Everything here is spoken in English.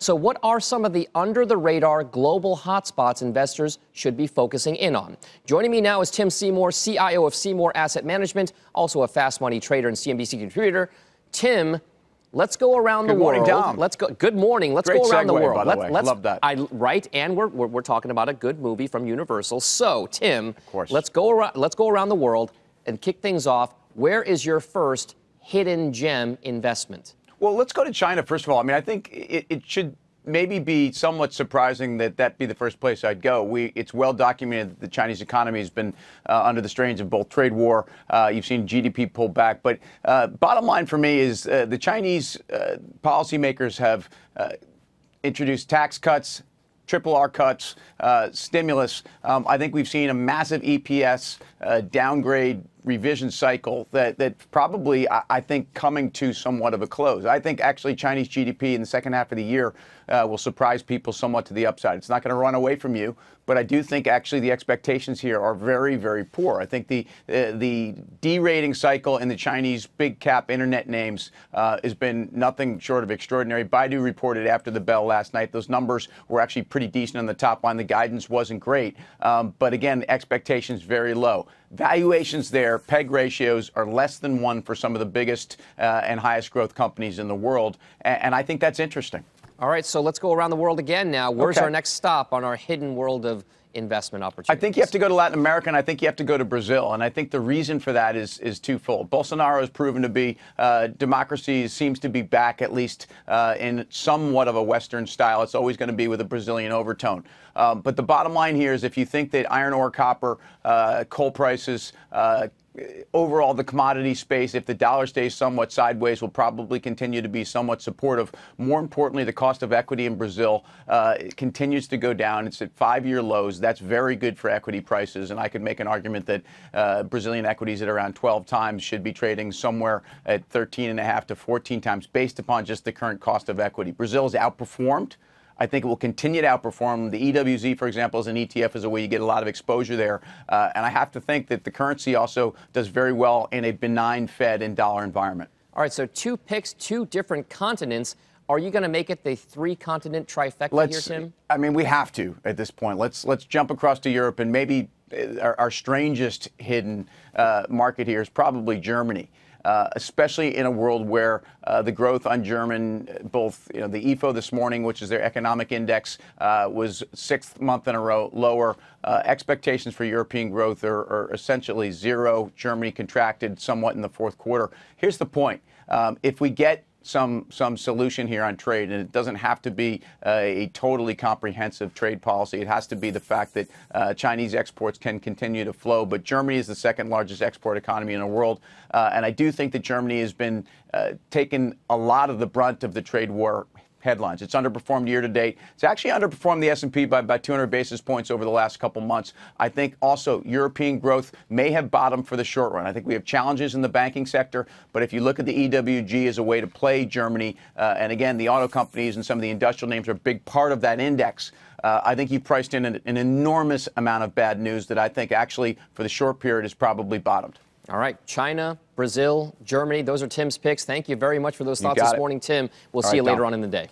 So what are some of the under-the-radar global hotspots investors should be focusing in on? Joining me now is Tim Seymour, CIO of Seymour Asset Management, also a fast money trader and CNBC contributor. Tim, let's go around the world. Good morning, Dom. Let's go. Good morning. Let's Great go around segue, the world. by the way. Love that. Right, and we're talking about a good movie from Universal. So, Tim, of course. let's go around the world and kick things off. Where is your first hidden gem investment? Well, let's go to China first of all. I mean, I think it should maybe be somewhat surprising that be the first place I'd go. It's well documented that the Chinese economy has been under the strains of both trade war. You've seen GDP pull back. But bottom line for me is the Chinese policymakers have introduced tax cuts, triple R cuts, stimulus. I think we've seen a massive EPS downgrade revision cycle that probably, I think, coming to somewhat of a close. I think actually Chinese GDP in the second half of the year will surprise people somewhat to the upside. It's not going to run away from you, but I do think actually the expectations here are very, very poor. I think the derating cycle in the Chinese big cap internet names has been nothing short of extraordinary. Baidu reported after the bell last night. Those numbers were actually pretty decent on the top line. The guidance wasn't great, but again, expectations very low. Valuations there, PEG ratios are less than 1 for some of the biggest and highest growth companies in the world, and I think that's interesting. All right, so let's go around the world again now. Where's our next stop on our hidden world of investment opportunities? I think you have to go to Latin America, and I think you have to go to Brazil. And I think the reason for that is twofold. Bolsonaro has proven to be democracy seems to be back, at least in somewhat of a Western style. It's always going to be with a Brazilian overtone. But the bottom line here is if you think that iron ore, copper, coal prices, overall, the commodity space, if the dollar stays somewhat sideways, will probably continue to be somewhat supportive. More importantly, the cost of equity in Brazil continues to go down. It's at 5-year lows. That's very good for equity prices. And I could make an argument that Brazilian equities at around 12 times should be trading somewhere at 13.5 to 14 times based upon just the current cost of equity. Brazil has outperformed. I think it will continue to outperform. The EWZ, for example, as an ETF, is a way you get a lot of exposure there. And I have to think that the currency also does very well in a benign Fed and dollar environment. All right, so 2 picks, 2 different continents. Are you going to make it the 3-continent trifecta here, Tim? I mean, we have to at this point. Let's jump across to Europe, and maybe our strangest hidden market here is probably Germany. Especially in a world where the growth on German, both the IFO this morning, which is their economic index, was 6th month in a row lower. Expectations for European growth are essentially zero. Germany contracted somewhat in the 4th quarter. Here's the point. If we get some solution here on trade, and it doesn't have to be a totally comprehensive trade policy. It has to be the fact that Chinese exports can continue to flow. But Germany is the 2nd largest export economy in the world, and I do think that Germany has been taking a lot of the brunt of the trade war headlines. It's underperformed year to date. It's actually underperformed the S&P by about 200 basis points over the last couple months. I think also European growth may have bottomed for the short run. I think we have challenges in the banking sector, but if you look at the EWG as a way to play Germany, and again, the auto companies and some of the industrial names are a big part of that index, I think you priced in an enormous amount of bad news that I think actually for the short period is probably bottomed. All right, China, Brazil, Germany, those are Tim's picks. Thank you very much for those thoughts this morning, Tim. We'll see you later on in the day.